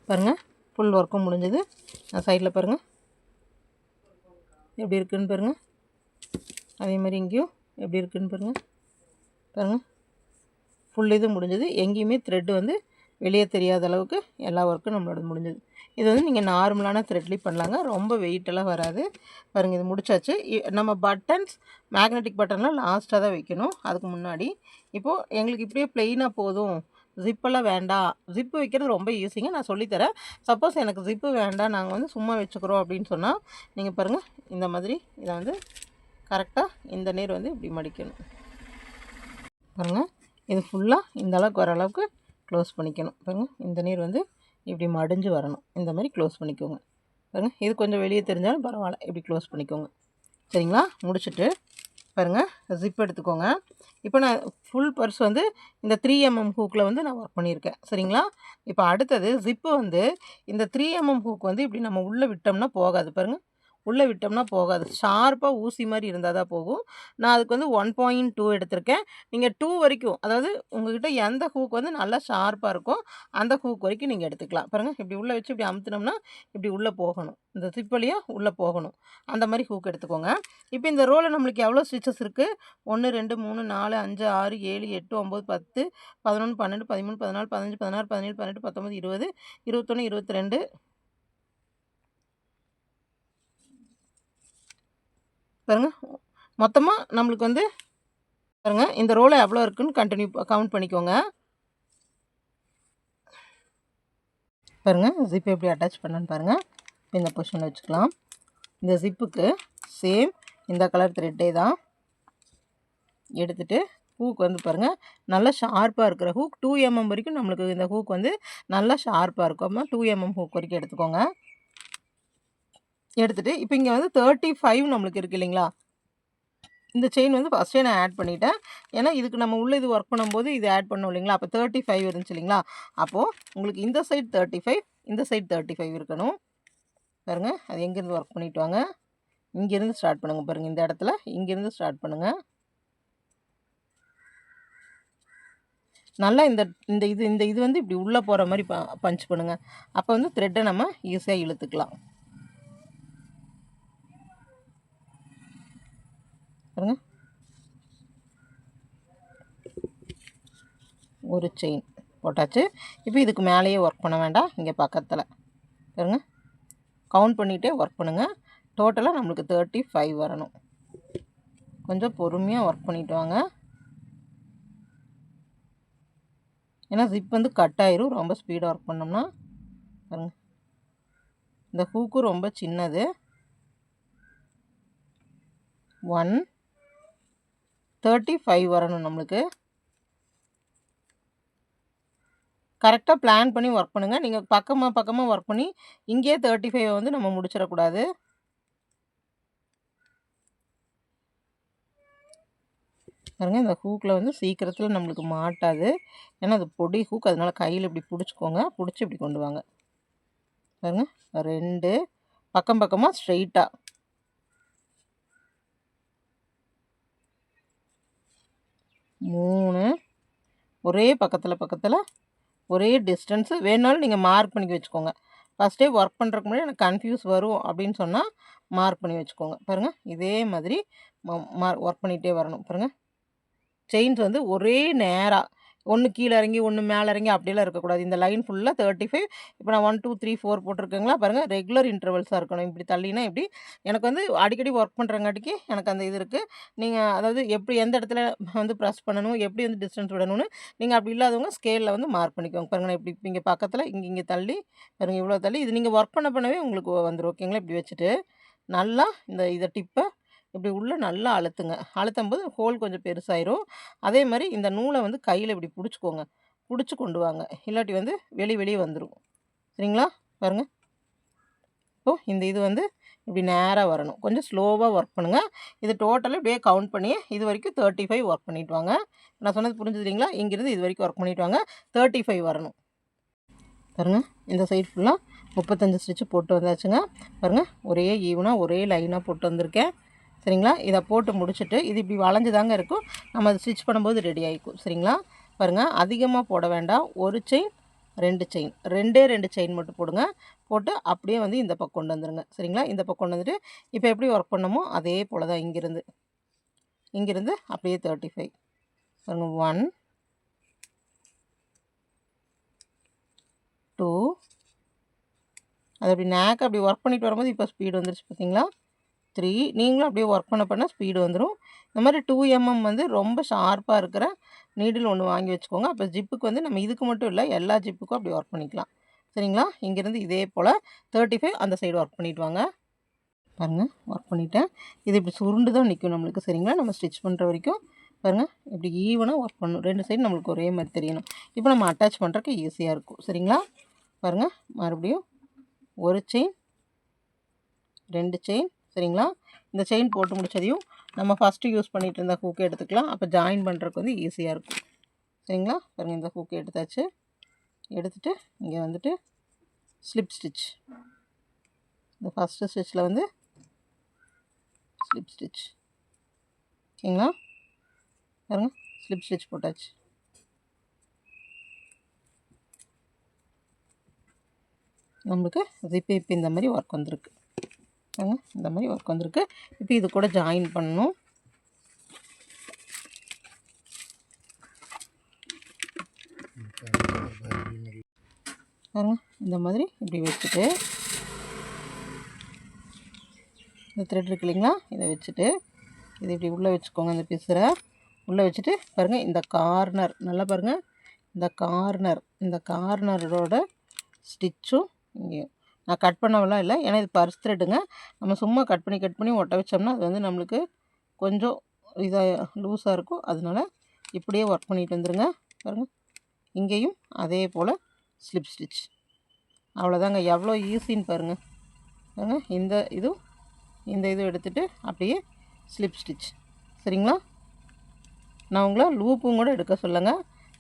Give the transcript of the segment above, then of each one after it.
பாருங்கள் ஃபுல் ஒர்க்கும் முடிஞ்சது. சைடில் பாருங்கள் எப்படி இருக்குதுன்னு பாருங்கள். அதே மாதிரி இங்கேயும் எப்படி இருக்குதுன்னு பாருங்கள். ஃபுல் இது முடிஞ்சது. எங்கேயுமே த்ரெட்டு வந்து வெளியே தெரியாத அளவுக்கு எல்லா ஒர்க்கும் நம்மளோட முடிஞ்சது. இது வந்து நீங்கள் நார்மலான த்ரெட்லேயும் பண்ணலாங்க, ரொம்ப வெயிட்டெல்லாம் வராது. பாருங்கள் இது முடிச்சாச்சு. நம்ம பட்டன்ஸ் மேக்னெட்டிக் பட்டன்லாம் லாஸ்ட்டாக தான் வைக்கணும், அதுக்கு முன்னாடி. இப்போது எங்களுக்கு இப்படியே ப்ளெயினாக போதும், ஜிப்பெல்லாம் வேண்டாம். ஜிப்பு வைக்கிறது ரொம்ப ஈஸிங்க, நான் சொல்லித்தரேன். சப்போஸ் எனக்கு ஜிப்பு வேண்டாம், நாங்கள் வந்து சும்மா வச்சுக்கிறோம் அப்படின்னு சொன்னால் நீங்கள் பாருங்கள் இந்த மாதிரி இதை வந்து கரெக்டாக இந்த நேர் வந்து இப்படி மடிக்கணும். பாருங்கள் இது ஃபுல்லாக இந்த அளவுக்கு வர அளவுக்கு க்ளோஸ் பண்ணிக்கணும். பாருங்கள் இந்த நீர் வந்து இப்படி மடிஞ்சு வரணும், இந்த மாதிரி க்ளோஸ் பண்ணிக்கோங்க. பாருங்கள் இது கொஞ்சம் வெளியே தெரிஞ்சாலும் பரவாயில்ல, இப்படி க்ளோஸ் பண்ணிக்கோங்க. சரிங்களா? முடிச்சுட்டு பாருங்கள் ஜிப் எடுத்துக்கோங்க. இப்போ நான் ஃபுல் பர்ஸ் வந்து இந்த 3mm ஹூக்கில் வந்து நான் ஒர்க் பண்ணியிருக்கேன். சரிங்களா? இப்போ அடுத்தது ஜிப்பு வந்து இந்த 3mm ஹூக் வந்து இப்படி நம்ம உள்ளே விட்டோம்னா போகாது. பாருங்கள் உள்ளே விட்டோம்னா போகாது, ஷார்ப்பாக ஊசி மாதிரி இருந்தால் தான் போகும். நான் அதுக்கு வந்து 1.2 எடுத்திருக்கேன். நீங்கள் 2 வரைக்கும், அதாவது உங்கள்கிட்ட எந்த ஹூக் வந்து நல்லா ஷார்ப்பாக இருக்கும் அந்த ஹூக் வரைக்கும் நீங்கள் எடுத்துக்கலாம். பாருங்கள் இப்படி உள்ளே வச்சு இப்படி அமுத்தினோம்னா இப்படி உள்ளே போகணும், இந்த ஜிப் வழியாக உள்ளே போகணும். அந்த மாதிரி ஹூக் எடுத்துக்கோங்க. இப்போ இந்த ரோவில் நம்மளுக்கு எவ்வளோ ஸ்டிச்சஸ் இருக்குது? 1 2 3 4 5 6 7 8 9 10 11 12 13 14 15 16 17 18 19 20 21 22 பாருங்கள். மொத்தமாக நம்மளுக்கு வந்து பாருங்கள் இந்த ரோலை எவ்வளோ இருக்குதுன்னு கவுண்ட் பண்ணிக்கோங்க. பாருங்கள் ஜிப் எப்படி அட்டாச் பண்ணன்னு பாருங்கள். இந்த பொசிஷனில் வச்சுக்கலாம். இந்த ஜிப்புக்கு சேம் இந்த கலர் த்ரெட்டே தான் எடுத்துகிட்டு ஹூக் வந்து பாருங்கள் நல்லா ஷார்ப்பாக இருக்கிற ஹூக் 2mm வரைக்கும் நம்மளுக்கு இந்த ஹூக் வந்து நல்லா ஷார்ப்பாக இருக்கும். 2mm ஹூக் வரைக்கும் எடுத்துக்கோங்க. எடுத்துகிட்டு இப்போ இங்கே வந்து 35 நம்மளுக்கு இருக்குது இல்லைங்களா? இந்த செயின் வந்து ஃபஸ்ட்டே நான் ஆட் பண்ணிட்டேன். ஏன்னா இதுக்கு நம்ம உள்ளே இது ஒர்க் பண்ணும்போது இது ஆட் பண்ணோம் இல்லைங்களா? அப்போ 35 இருந்துச்சு இல்லைங்களா? அப்போது உங்களுக்கு இந்த சைட் 35, இந்த சைட் 35 இருக்கணும். பாருங்கள் அது எங்கேருந்து ஒர்க் பண்ணிட்டு வாங்க. இங்கேருந்து ஸ்டார்ட் பண்ணுங்கள். பாருங்கள் இந்த இடத்துல இங்கேருந்து ஸ்டார்ட் பண்ணுங்கள். நல்லா இந்த இந்த இது இந்த இது வந்து இப்படி உள்ளே போகிற மாதிரி பஞ்ச் பண்ணுங்கள். அப்போ வந்து த்ரெட்டை நம்ம ஈஸியாக இழுத்துக்கலாம். பாருங்கள் ஒரு செயின் போட்டாச்சு. இப்போ இதுக்கு மேலேயே ஒர்க் பண்ண வேண்டாம், இங்கே பக்கத்தில் பாருங்க கவுண்ட் பண்ணிகிட்டே ஒர்க் பண்ணுங்கள். டோட்டலாக நம்மளுக்கு 35 வரணும். கொஞ்சம் பொறுமையாக ஒர்க் பண்ணிட்டு வாங்க, ஏன்னா ஜிப் வந்து கட் ஆயிரும் ரொம்ப ஸ்பீடாக ஒர்க் பண்ணோம்னா. பாருங்கள் இந்த ஹூக்கும் ரொம்ப சின்னது. 135 வரணும் நம்மளுக்கு. கரெக்டாக பிளான் பண்ணி ஒர்க் பண்ணுங்கள். நீங்கள் பக்கமாக ஒர்க் பண்ணி இங்கேயே 35 வந்து நம்ம முடிச்சிடக்கூடாது. பாருங்கள் இந்த ஹூக்கில் வந்து சீக்கிரத்தில் நம்மளுக்கு மாட்டாது, ஏன்னா அது பொடி ஹூக், அதனால் கையில் இப்படி பிடிச்சிக்கோங்க. பிடிச்சி இப்படி கொண்டு வாங்க. பாருங்கள் 2 பக்கமாக ஸ்ட்ரெயிட்டாக 3 ஒரே பக்கத்தில் ஒரே டிஸ்டன்ஸு. வேணாலும் நீங்கள் மார்க் பண்ணி வச்சுக்கோங்க. ஃபஸ்ட்டே ஒர்க் பண்ணுறதுக்கு முன்னாடி எனக்கு கன்ஃபியூஸ் வரும் அப்படின்னு சொன்னால் மார்க் பண்ணி வச்சுக்கோங்க. பாருங்கள் இதே மாதிரி ஒர்க் பண்ணிகிட்டே வரணும். பாருங்கள் செயின்ஸ் வந்து ஒரே நேராக ஒன்று கீழே இறங்கி ஒன்று மேலே இறங்கி அப்படியெல்லாம் இருக்கக்கூடாது. இந்த லைன் ஃபுல்லாக 35. இப்போ நான் 1 2 3 4 போட்டிருக்கேங்களா? பாருங்கள் ரெகுலர் இன்டர்வல்ஸாக இருக்கணும். இப்படி தள்ளினா இப்படி எனக்கு வந்து அடிக்கடி ஒர்க் பண்ணுறங்காட்டிக்கு எனக்கு அந்த இது இருக்குது. நீங்கள் அதாவது எப்படி எந்த இடத்துல வந்து ப்ரெஸ் பண்ணணும், எப்படி வந்து டிஸ்டன்ஸ் விடணும்னு நீங்கள் அப்படி இல்லாதவங்க ஸ்கேலில் வந்து மார்க் பண்ணிக்கோங்க. பாருங்கள் நான் இப்படி இங்கே பக்கத்தில் இங்கே தள்ளி பாருங்கள் இவ்வளோ தள்ளி இது நீங்கள் ஒர்க் பண்ணவே உங்களுக்கு வந்துடும். ஓகேங்களா? இப்படி வச்சுட்டு நல்லா இதை டிப்பை இப்படி உள்ளே நல்லா அழுத்துங்க. அழுத்தும் போது ஹோல் கொஞ்சம் பெருசாயிரும். அதே மாதிரி இந்த நூலை வந்து கையில் இப்படி பிடிச்சிக்கோங்க, பிடிச்சி கொண்டு வாங்க, இல்லாட்டி வந்து வெளியே வந்துடும். சரிங்களா? பாருங்கள் இப்போது இந்த இது வந்து இப்படி நேராக வரணும். கொஞ்சம் ஸ்லோவாக ஒர்க் பண்ணுங்கள். இது டோட்டலாக இப்படியே கவுண்ட் பண்ணி இது வரைக்கும் 35 ஒர்க் பண்ணிவிட்டு வாங்க. நான் சொன்னது புரிஞ்சுது இல்லைங்களா? இங்கேருந்து இது வரைக்கும் ஒர்க் பண்ணிவிட்டு வாங்க. 35 வரணும். பாருங்கள் இந்த சைடு ஃபுல்லாக 35 ஸ்டிச்சு போட்டு வந்தாச்சுங்க. பாருங்கள் ஒரே ஈவனாக ஒரே லைனாக போட்டு வந்திருக்கேன். சரிங்களா? இதை போட்டு முடிச்சுட்டு இது இப்படி வளைஞ்சு தாங்க இருக்கும், நம்ம அதை ஸ்டிச் பண்ணும்போது ரெடி ஆகிக்கும். சரிங்களா? பாருங்கள் அதிகமாக போட வேண்டாம். ஒரு செயின் 2 செயின், ரெண்டே 2 செயின் மட்டும் போடுங்க. போட்டு அப்படியே வந்து இந்த பக்கம் கொண்டு வந்துருங்க. சரிங்களா? இந்த பக்கம் கொண்டு வந்துட்டு இப்போ எப்படி ஒர்க் பண்ணமோ அதே போல் தான் இங்கிருந்து அப்படியே 35 பாருங்க. 1 2 அது அப்படி நேக்க அப்படி ஒர்க் பண்ணிட்டு வரும்போது இப்போ ஸ்பீடு வந்துருச்சு பார்த்தீங்களா? 3 நீங்களும் அப்படியே ஒர்க் பண்ண ஸ்பீடு வந்துடும். இந்த மாதிரி 2 வந்து ரொம்ப ஷார்ப்பாக இருக்கிற நீடில் ஒன்று வாங்கி வச்சுக்கோங்க. அப்போ ஜிப்புக்கு வந்து நம்ம இதுக்கு மட்டும் இல்லை, எல்லா ஜிப்புக்கும் அப்படி ஒர்க் பண்ணிக்கலாம். சரிங்களா? இங்கேருந்து இதே போல் 35 அந்த சைடு ஒர்க் பண்ணிட்டு வாங்க. பாருங்கள், ஒர்க் பண்ணிவிட்டேன். இது இப்படி சுருண்டு தான் நிற்கும் நம்மளுக்கு. சரிங்களா? நம்ம ஸ்டிச் பண்ணுற வரைக்கும் பாருங்கள், இப்படி ஈவனாக ஒர்க் பண்ணணும். 2 சைடு நம்மளுக்கு ஒரே மாதிரி தெரியணும். இப்போ நம்ம அட்டாச் பண்ணுறதுக்கு ஈஸியாக இருக்கும். சரிங்களா? பாருங்கள், மறுபடியும் ஒரு செயின், 2 செயின். சரிங்களா? இந்த செயின் போட்டு முடிச்சதையும் நம்ம ஃபஸ்ட்டு யூஸ் பண்ணிகிட்டு இருந்த ஹூக்கை எடுத்துக்கலாம். அப்போ ஜாயின் பண்ணுறதுக்கு வந்து ஈஸியாக இருக்கும். சரிங்களா? பாருங்கள், இந்த ஹூக்கை எடுத்தாச்சு. எடுத்துகிட்டு இங்கே வந்துட்டு ஸ்லிப் ஸ்டிச். இந்த ஃபஸ்ட்டு ஸ்டிச்சில் வந்து ஸ்லிப் ஸ்டிச். ஓகேங்களா? பாருங்கள், ஸ்லிப் ஸ்டிச் போட்டாச்சு. நம்மளுக்கு ஜிப்பு இப்போ இந்த மாதிரி ஒர்க் வந்திருக்கு. இந்த மாதிரி ஒர்க் வந்திருக்கு. இப்போ இது கூட ஜாயின் பண்ணணும். பாருங்க, இந்த மாதிரி இப்படி வச்சுட்டு இந்த த்ரெட் இருக்கு இல்லைங்களா, இதை வச்சுட்டு இதை இப்படி உள்ளே வச்சுக்கோங்க. இந்த பிசுரை உள்ளே வச்சுட்டு பாருங்கள், இந்த கார்னர் நல்லா பாருங்கள், இந்த கார்னரோட ஸ்டிச்சும் இங்கேயும் நான் கட் பண்ணவெல்லாம் இல்லை, ஏன்னா இது பர்ஸ் த்ரெட்டுங்க. நம்ம சும்மா கட் பண்ணி ஒட்ட வச்சோம்னா அது வந்து நம்மளுக்கு கொஞ்சம் இதாக லூஸாக இருக்கும். அதனால இப்படியே ஒர்க் பண்ணிட்டு வந்துடுங்க. பாருங்கள், இங்கேயும் அதே போல் ஸ்லிப் ஸ்டிச். அவ்வளோதாங்க, எவ்வளோ ஈஸின்னு பாருங்கள். பாருங்கள், இந்த இதுவும் எடுத்துகிட்டு அப்படியே ஸ்லிப் ஸ்டிச். சரிங்களா? நான் உங்களை லூப்பும் கூட எடுக்க சொல்லுங்க.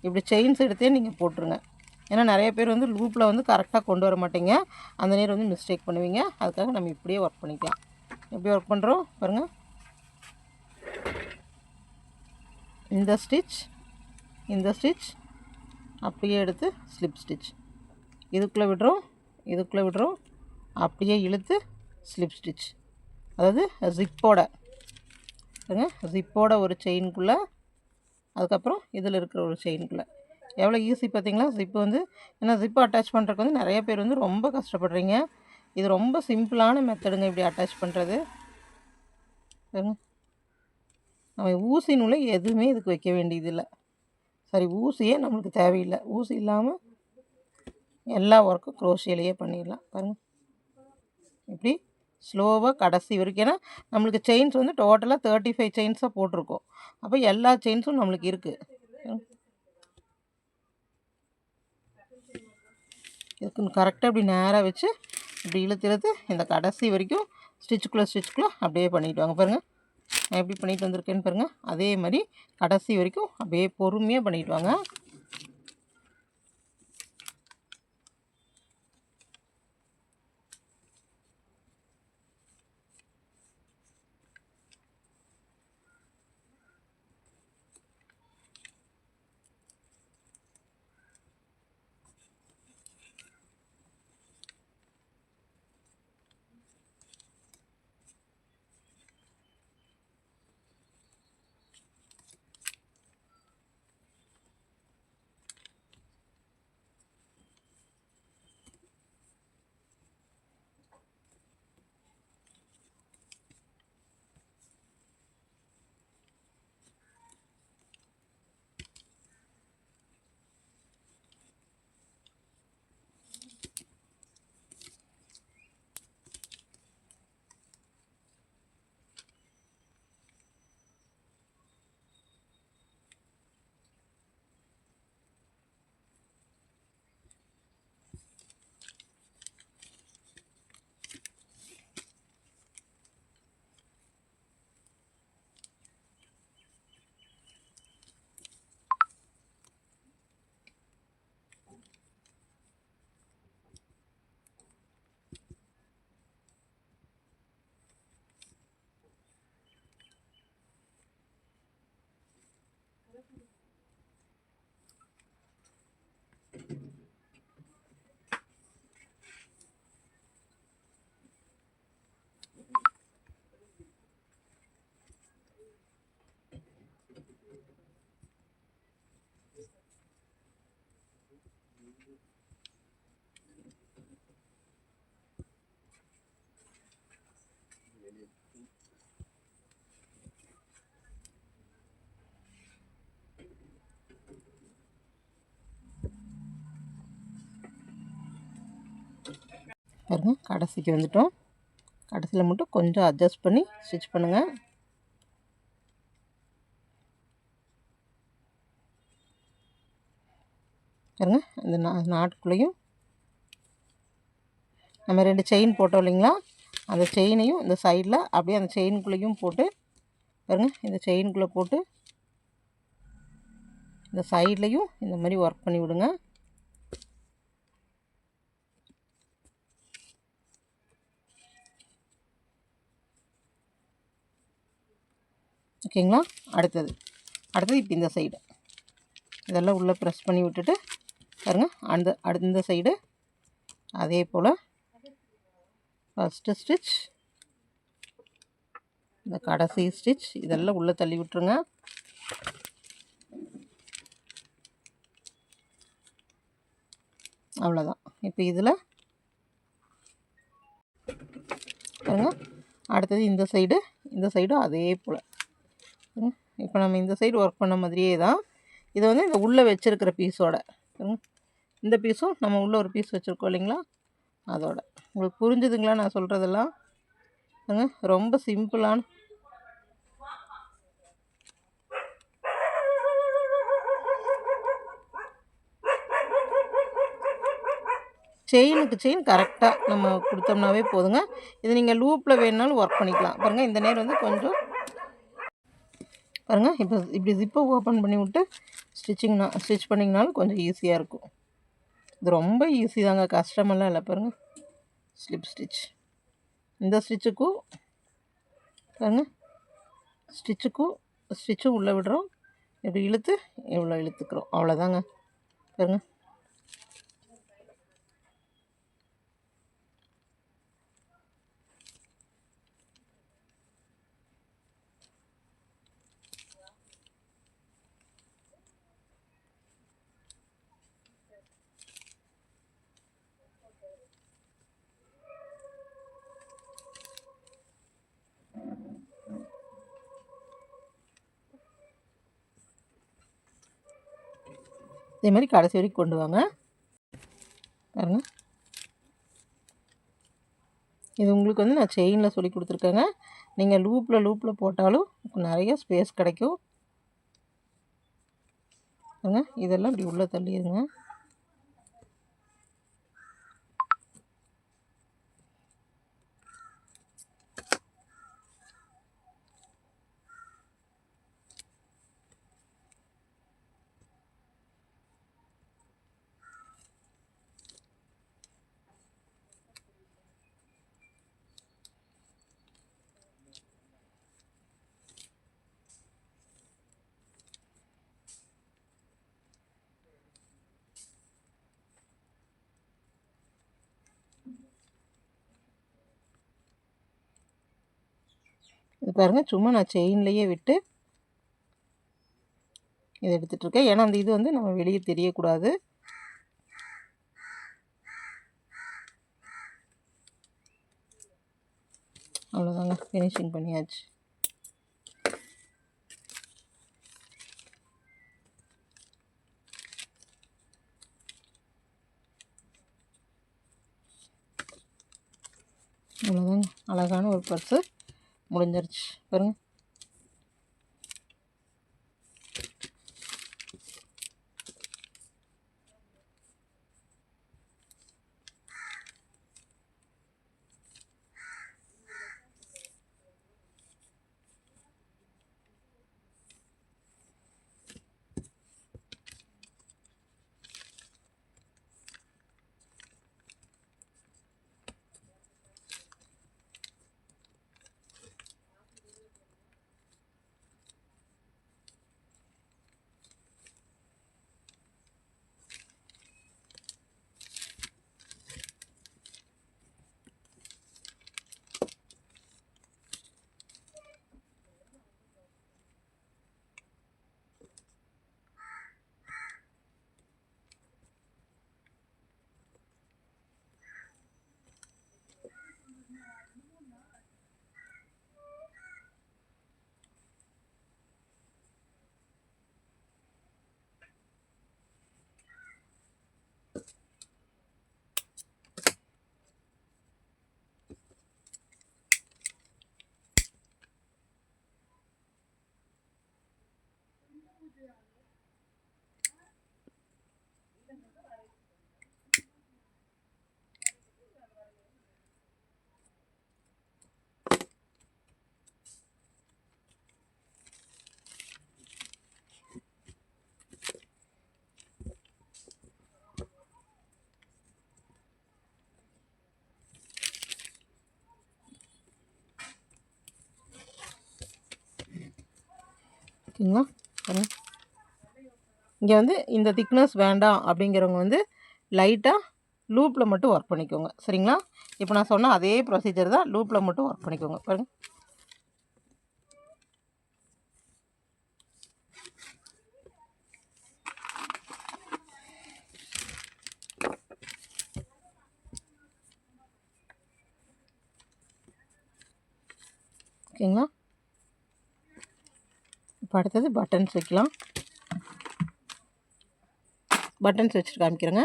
இப்படி செயின்ஸ் எடுத்தே நீங்கள் போட்டுருங்க. ஏன்னா நிறைய பேர் வந்து லூப்பில் வந்து கரெக்டாக கொண்டு வர மாட்டீங்க, அந்த நேரம் வந்து மிஸ்டேக் பண்ணுவீங்க. அதுக்காக நம்ம இப்படியே ஒர்க் பண்ணிக்கலாம். எப்படி ஒர்க் பண்ணுறோம் பாருங்கள். இந்த ஸ்டிச் அப்படியே எடுத்து ஸ்லிப் ஸ்டிச், இதுக்குள்ளே விடுறோம், அப்படியே இழுத்து ஸ்லிப் ஸ்டிச். அதாவது ஜிப்போட ஒரு செயின்குள்ளே, அதுக்கப்புறம் இதில் இருக்கிற ஒரு செயின்குள்ளே. எவ்வளோ ஈஸி பார்த்தீங்களா? ஜிப்பு வந்து ஏன்னா ஜிப்பு அட்டாச் பண்ணுறதுக்கு வந்து நிறைய பேர் வந்து ரொம்ப கஷ்டப்படுறீங்க. இது ரொம்ப சிம்பிளான மெத்தடுங்க இப்படி அட்டாச் பண்ணுறது. நம்ம ஊசி நூலை எதுவுமே இதுக்கு வைக்க வேண்டியதில்லை. சரி, ஊசியே நம்மளுக்கு தேவையில்லை. ஊசி இல்லாமல் எல்லா ஒர்க்கும் குரோஷியிலேயே பண்ணிடலாம். பாருங்கள், இப்படி ஸ்லோவாக கடைசி வரைக்கும். ஏன்னா நம்மளுக்கு செயின்ஸ் வந்து டோட்டலாக 35 செயின்ஸாக போட்டிருக்கோம். அப்போ எல்லா செயின்ஸும் நம்மளுக்கு இருக்குது. இதுக்கு கரெக்டாக இப்படி நேராக வச்சு இப்படி இழுத்து இந்த கடைசி வரைக்கும் ஸ்டிச்சுக்குள்ளே அப்படியே பண்ணிவிட்டு வாங்க. பாருங்கள், நான் எப்படி பண்ணிட்டு வந்திருக்கேன்னு பாருங்கள். அதே மாதிரி கடைசி வரைக்கும் அப்படியே பொறுமையாக பண்ணிட்டு வாங்க. பாருங்கள் கடைசிக்கு வந்துட்டோம். கடைசியில் மட்டும் கொஞ்சம் அட்ஜஸ்ட் பண்ணி ஸ்டிச் பண்ணுங்கள். பாருங்கள் இந்த நாட்டுக்குள்ளேயும் நம்ம 2 செயின் போட்டோம் இல்லைங்களா, அந்த செயினையும் இந்த சைடில் அப்படியே அந்த செயினுக்குள்ளேயும் போட்டு பாருங்கள், இந்த செயினுக்குள்ளே போட்டு இந்த சைட்லேயும் இந்த மாதிரி ஒர்க் பண்ணி விடுங்க. ஓகேங்களா. அடுத்தது இப்போ இந்த சைடு இதெல்லாம் உள்ளே ப்ரெஸ் பண்ணி விட்டுட்டு பாருங்கள், இந்த சைடு அதே போல் ஃபஸ்ட்டு ஸ்டிச், இந்த கடைசி ஸ்டிச் இதெல்லாம் உள்ளே தள்ளி விட்டுருங்க. அவ்வளோதான். இப்போ இதில் பாருங்கள், அடுத்தது இந்த சைடும் அதே போல். இப்போ நம்ம இந்த சைடு ஒர்க் பண்ண மாதிரியே தான் இது வந்து இந்த உள்ளே வச்சுருக்கிற பீஸோட இந்த பீஸும் நம்ம உள்ளே ஒரு பீஸ் வச்சுருக்கோம் இல்லைங்களா, அதோட. உங்களுக்கு புரிஞ்சுதுங்களா நான் சொல்கிறதெல்லாம்? ரொம்ப சிம்பிளான செயினுக்கு செயின் கரெக்டாக நம்ம கொடுத்தோம்னாவே போதுங்க. இது நீங்கள் லூப்பில் வேணுனாலும் ஒர்க் பண்ணிக்கலாம். பாருங்கள் இந்த நேரம் வந்து கொஞ்சம் பாருங்கள், இப்போ இப்படி ஜிப்பை ஓப்பன் பண்ணி விட்டு ஸ்டிச் பண்ணிங்கனாலும் கொஞ்சம் ஈஸியாக இருக்கும். இது ரொம்ப ஈஸி தாங்க, கஷ்டமெல்லாம் இல்லை. பாருங்கள் ஸ்லிப் ஸ்டிச், இந்த ஸ்டிச்சுக்கும் பாருங்கள் ஸ்டிச்சும் உள்ளே விடுறோம், இப்படி இழுத்து இவ்வளோ இழுத்துக்கிறோம், அவ்வளோதாங்க. பாருங்கள் இதே மாதிரி கடைசி வரைக்கும் கொண்டு வாங்க. பாருங்கள், இது உங்களுக்கு வந்து நான் செயினில் சொல்லி கொடுத்துருக்கேங்க. நீங்கள் லூப்பில் போட்டாலும் நிறைய ஸ்பேஸ் கிடைக்கும். பாருங்கள் இதெல்லாம் இப்படி உள்ளே தள்ளிடுங்க. இது பாருங்கள், சும்மா நான் செயின்லேயே விட்டு இதை எடுத்துகிட்ருக்கேன். ஏன்னா அந்த இது வந்து நம்ம வெளியே தெரியக்கூடாது. அவ்வளோதாங்க, ஃபினிஷிங் பண்ணியாச்சு. அவ்வளோதாங்க, அழகான ஒரு பர்ஸு முடிஞ்சிருச்சு. பாருங்கள் ஓகேங்களா. இங்கே வந்து இந்த திக்னஸ் வேண்டாம் அப்படிங்கிறவங்க வந்து லைட்டாக லூப்பில் மட்டும் ஒர்க் பண்ணிக்கோங்க. சரிங்களா. இப்போ நான் சொன்ன அதே ப்ரொசீஜர் தான், லூப்பில் மட்டும் ஒர்க் பண்ணிக்கோங்க. பாருங்கள். ஓகேங்களா. இப்போ அடுத்தது பட்டன்ஸ் வைக்கலாம். பட்டன்ஸ் வச்சுட்டு காமிக்கிறேங்க.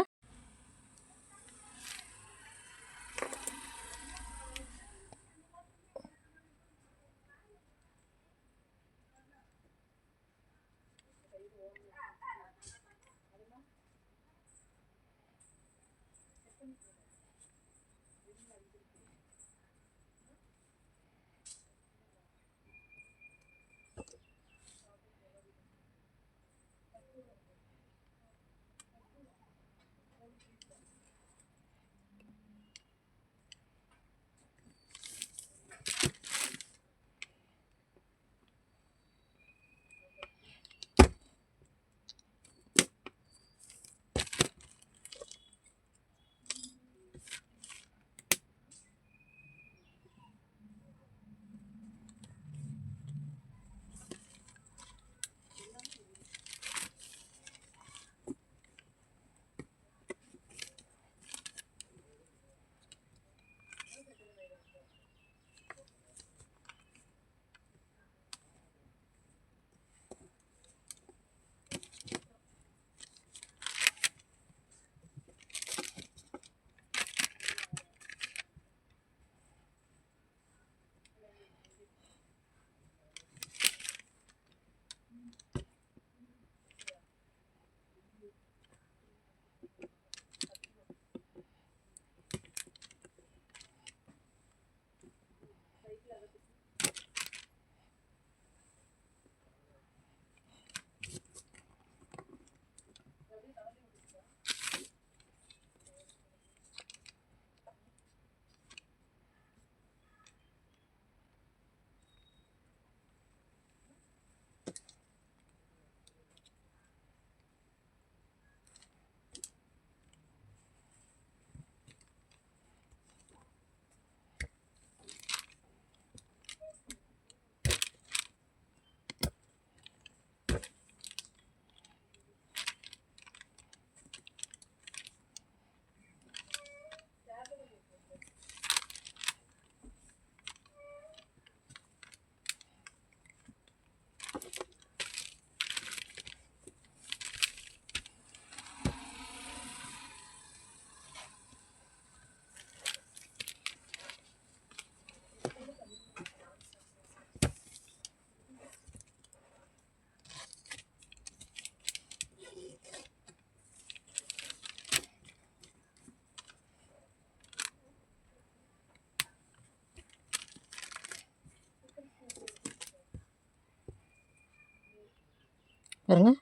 பாருங்கள்,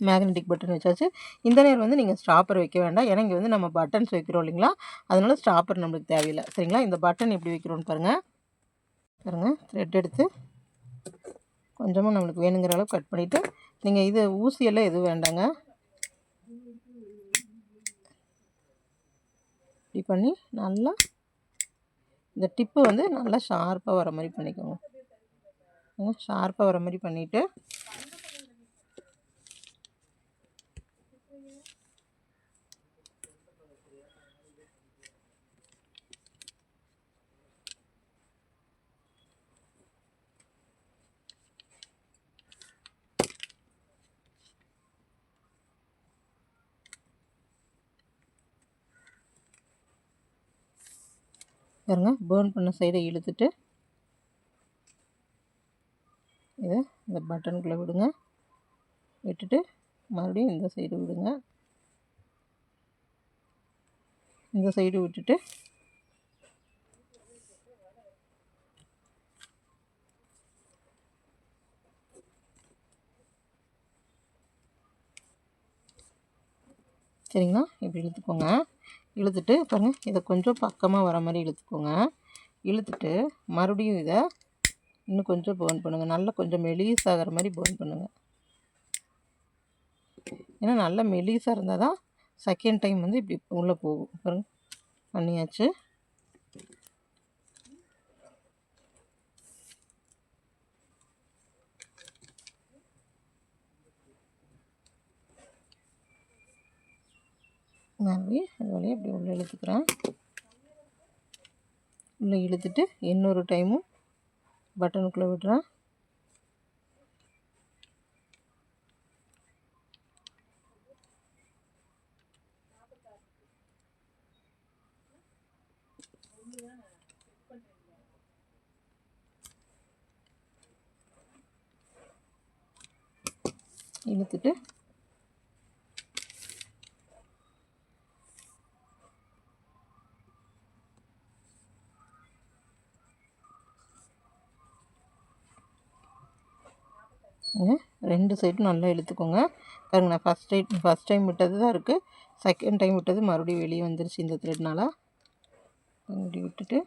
மேக்னெட்டிக் பட்டன் வச்சாச்சு. இந்த நேரம் வந்து நீங்கள் ஸ்டாப்பர் வைக்க வேண்டாம். ஏன்னா இங்கே வந்து நம்ம பட்டன்ஸ் வைக்கிறோம் இல்லைங்களா, அதனால ஸ்டாப்பர் நம்மளுக்கு தேவையில்லை. சரிங்களா. இந்த பட்டன் எப்படி வைக்கிறோன்னு பாருங்கள். த்ரெட் எடுத்து கொஞ்சமாக நம்மளுக்கு வேணுங்கிற அளவு கட் பண்ணிவிட்டு, நீங்கள் இது ஊசியெல்லாம் எதுவும் வேண்டாங்க. இப்படி பண்ணி நல்லா இந்த டிப்பு வந்து நல்லா ஷார்ப்பாக வர மாதிரி பண்ணிக்கோங்க. ஷார்ப்பாக வர மாதிரி பண்ணிவிட்டு பாருங்க, பேர்ன் பண்ண சைடை இழுத்துட்டு இதை இந்த பட்டனுக்குள்ளே விடுங்க. விட்டுட்டு மறுபடியும் இந்த சைடு விடுங்க. இந்த சைடு விட்டுட்டு சரிங்களா. இப்படி இழுத்துக்கோங்க. இழுத்துட்டு பாருங்கள், இதை கொஞ்சம் பக்கமாக வர மாதிரி இழுத்துக்கோங்க. இழுத்துட்டு மறுபடியும் இதை இன்னும் கொஞ்சம் பர்ன் பண்ணுங்கள். நல்லா கொஞ்சம் மெலிசாகிற மாதிரி பர்ன் பண்ணுங்கள். ஏன்னா நல்லா மெலிசாக இருந்தால் தான் செகண்ட் டைம் வந்து இப்படி உள்ளே போகும். பாருங்க பண்ணியாச்சு. மறுபடியும் அது வழியாக இப்படி உள்ளே இழுத்துக்கிறேன். உள்ளே இழுத்துட்டு இன்னொரு டைமும் பட்டனுக்குள்ளே விடுறேன். இழுத்துட்டு ரெண்டு சைடும் நல்லா இழுத்துக்கோங்க. பாருங்க நான் ஃபஸ்ட் டைம் விட்டது தான் இருக்குது. செகண்ட் டைம் விட்டது மறுபடியும் வெளியே வந்துருச்சு இந்த த்ரெட்னால். இப்படி விட்டுட்டு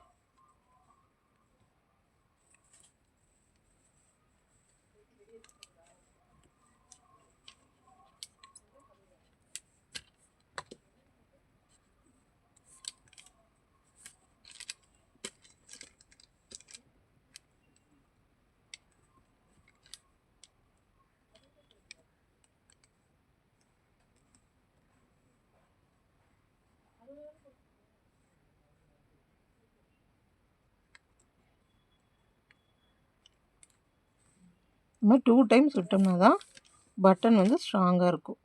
இந்த மாதிரி 2 டைம்ஸ் விட்டோம்னா தான் பட்டன் வந்து ஸ்ட்ராங்காக இருக்கும்.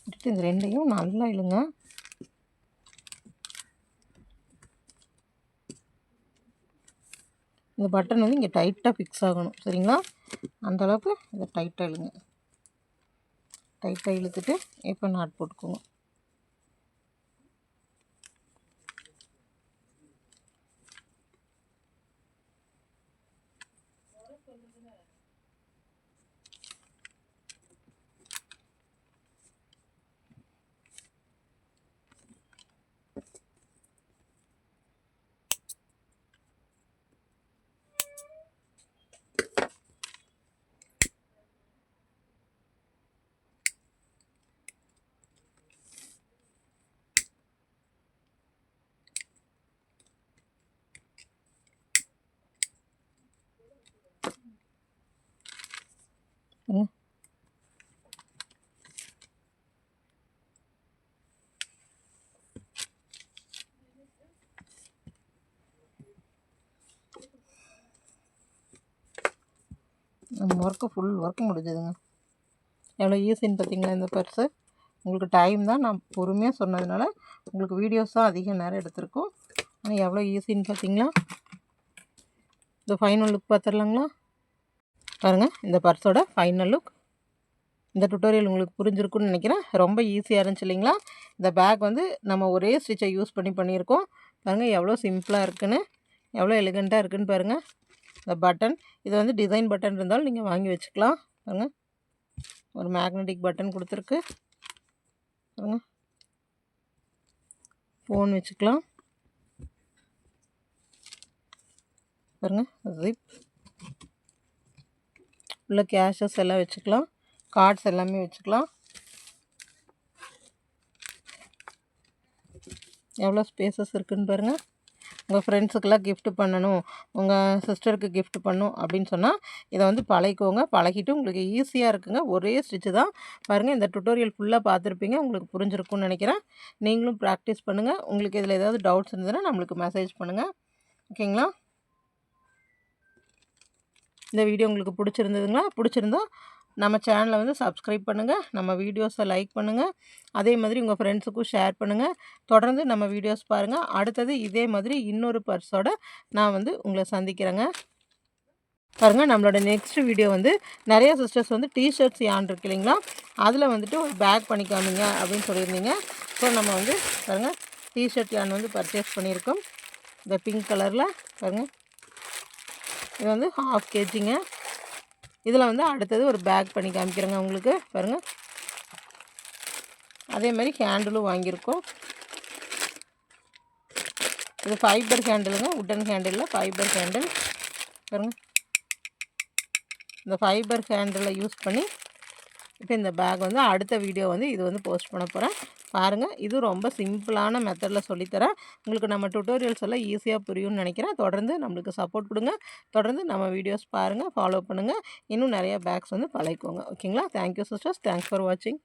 விட்டுட்டு இந்த ரெண்டையும் நல்லா இழுங்க. இந்த பட்டன் வந்து இங்கே டைட்டாக ஃபிக்ஸ் ஆகணும். சரிங்களா? அந்தளவுக்கு இதை டைட்டாக இழுங்க. டைட்டாக இழுத்துட்டு இப்போ நாட் போட்டுக்கோங்க. நம்ம ஃபுல் ஒர்க்கு முடிஞ்சதுங்க. எவ்வளோ ஈஸின்னு பார்த்தீங்களா இந்த பர்ஸு? உங்களுக்கு டைம் தான், நான் பொறுமையாக சொன்னதுனால உங்களுக்கு வீடியோஸ் தான் அதிக நேரம் எடுத்திருக்கோம். ஆனால் எவ்வளோ ஈஸின்னு பார்த்தீங்களா? இந்த ஃபைனல் லுக் பார்த்துடலாங்களா? பாருங்கள் இந்த பர்ஸோட ஃபைனல் லுக். இந்த டுட்டோரியல் உங்களுக்கு புரிஞ்சிருக்குன்னு நினைக்கிறேன். ரொம்ப ஈஸியாக இருந்துச்சு இல்லைங்களா? இந்த பேக் வந்து நம்ம ஒரே ஸ்டிச்சை யூஸ் பண்ணியிருக்கோம். பாருங்கள் எவ்வளோ சிம்பிளாக இருக்குன்னு, எவ்வளோ எலிகண்ட்டாக இருக்குதுன்னு பாருங்கள். இந்த பட்டன் இது வந்து டிசைன் பட்டன் இருந்தாலும் நீங்கள் வாங்கி வச்சுக்கலாம். பாருங்கள் ஒரு மேக்னெட்டிக் பட்டன் கொடுத்துருக்கு. பாருங்கள் ஃபோன் வச்சுக்கலாம். பாருங்கள் ஜிப் உள்ள கேஷஸ் எல்லாம் வச்சுக்கலாம். கார்ட்ஸ் எல்லாமே வச்சுக்கலாம். எவ்வளோ ஸ்பேசஸ் இருக்குதுன்னு பாருங்கள். உங்கள் ஃப்ரெண்ட்ஸுக்கெல்லாம் கிஃப்ட் பண்ணணும், உங்கள் சிஸ்டருக்கு கிஃப்ட் பண்ணணும் அப்படின்னு சொன்னால் இதை வந்து பழகிக்கோங்க. பழகிட்டு உங்களுக்கு ஈஸியாக இருக்குங்க. ஒரே ஸ்டிச்சு தான். பாருங்கள் இந்த டுட்டோரியல் ஃபுல்லாக பார்த்துருப்பீங்க. உங்களுக்கு புரிஞ்சிருக்கும்னு நினைக்கிறேன். நீங்களும் ப்ராக்டிஸ் பண்ணுங்கள். உங்களுக்கு இதில் ஏதாவது டவுட்ஸ் இருந்ததுன்னா நம்மளுக்கு மெசேஜ் பண்ணுங்கள். ஓகேங்களா? இந்த வீடியோ உங்களுக்கு பிடிச்சிருந்ததுங்களா? பிடிச்சிருந்தா நம்ம சேனலை வந்து சப்ஸ்கிரைப் பண்ணுங்கள். நம்ம வீடியோஸை லைக் பண்ணுங்கள். அதே மாதிரி உங்கள் ஃப்ரெண்ட்ஸுக்கும் ஷேர் பண்ணுங்கள். தொடர்ந்து நம்ம வீடியோஸ் பாருங்கள். அடுத்தது இதே மாதிரி இன்னொரு பர்ஸோட நான் வந்து உங்களை சந்திக்கிறேங்க. பாருங்கள் நம்மளோட நெக்ஸ்ட் வீடியோ வந்து நிறைய சிஸ்டர்ஸ் வந்து டிஷர்ட்ஸ் யான் இருக்கு இல்லைங்களா, அதில் வந்துட்டு ஒரு பேக் பண்ணிக்காமீங்க அப்படின்னு சொல்லியிருந்தீங்க. ஸோ நம்ம வந்து பாருங்கள் டிஷர்ட் யான் வந்து பர்ச்சேஸ் பண்ணியிருக்கோம். இந்த பிங்க் கலரில் பாருங்கள், இது வந்து 1/2 kgங்க. இதில் வந்து அடுத்தது ஒரு பேக் பண்ணி காமிக்கிறேங்க உங்களுக்கு. பாருங்கள் அதே மாதிரி ஹேண்டிலும் வாங்கியிருக்கோம். இது ஃபைபர் ஹேண்டிலுங்க, உட்டன் ஹேண்டிலில் ஃபைபர் ஹேண்டில் பாருங்கள். இந்த ஃபைபர் ஹேண்டிலை யூஸ் பண்ணி இப்போ இந்த பேக் வந்து அடுத்த வீடியோ வந்து இது வந்து போஸ்ட் பண்ண போகிறேன். பாருங்கள், இது ரொம்ப சிம்பிளான மெத்தடில் சொல்லித்தரேன். உங்களுக்கு நம்ம டுட்டோரியல்ஸ் எல்லாம் ஈஸியாக புரியும்னு நினைக்கிறேன். தொடர்ந்து நம்மளுக்கு சப்போர்ட் கொடுங்க. தொடர்ந்து நம்ம வீடியோஸ் பாருங்கள், ஃபாலோ பண்ணுங்கள். இன்னும் நிறைய பேக்ஸ் வந்து பழகிக்கோங்க. ஓகேங்களா? Thank you sisters. தேங்க்ஸ் ஃபார் வாட்சிங்.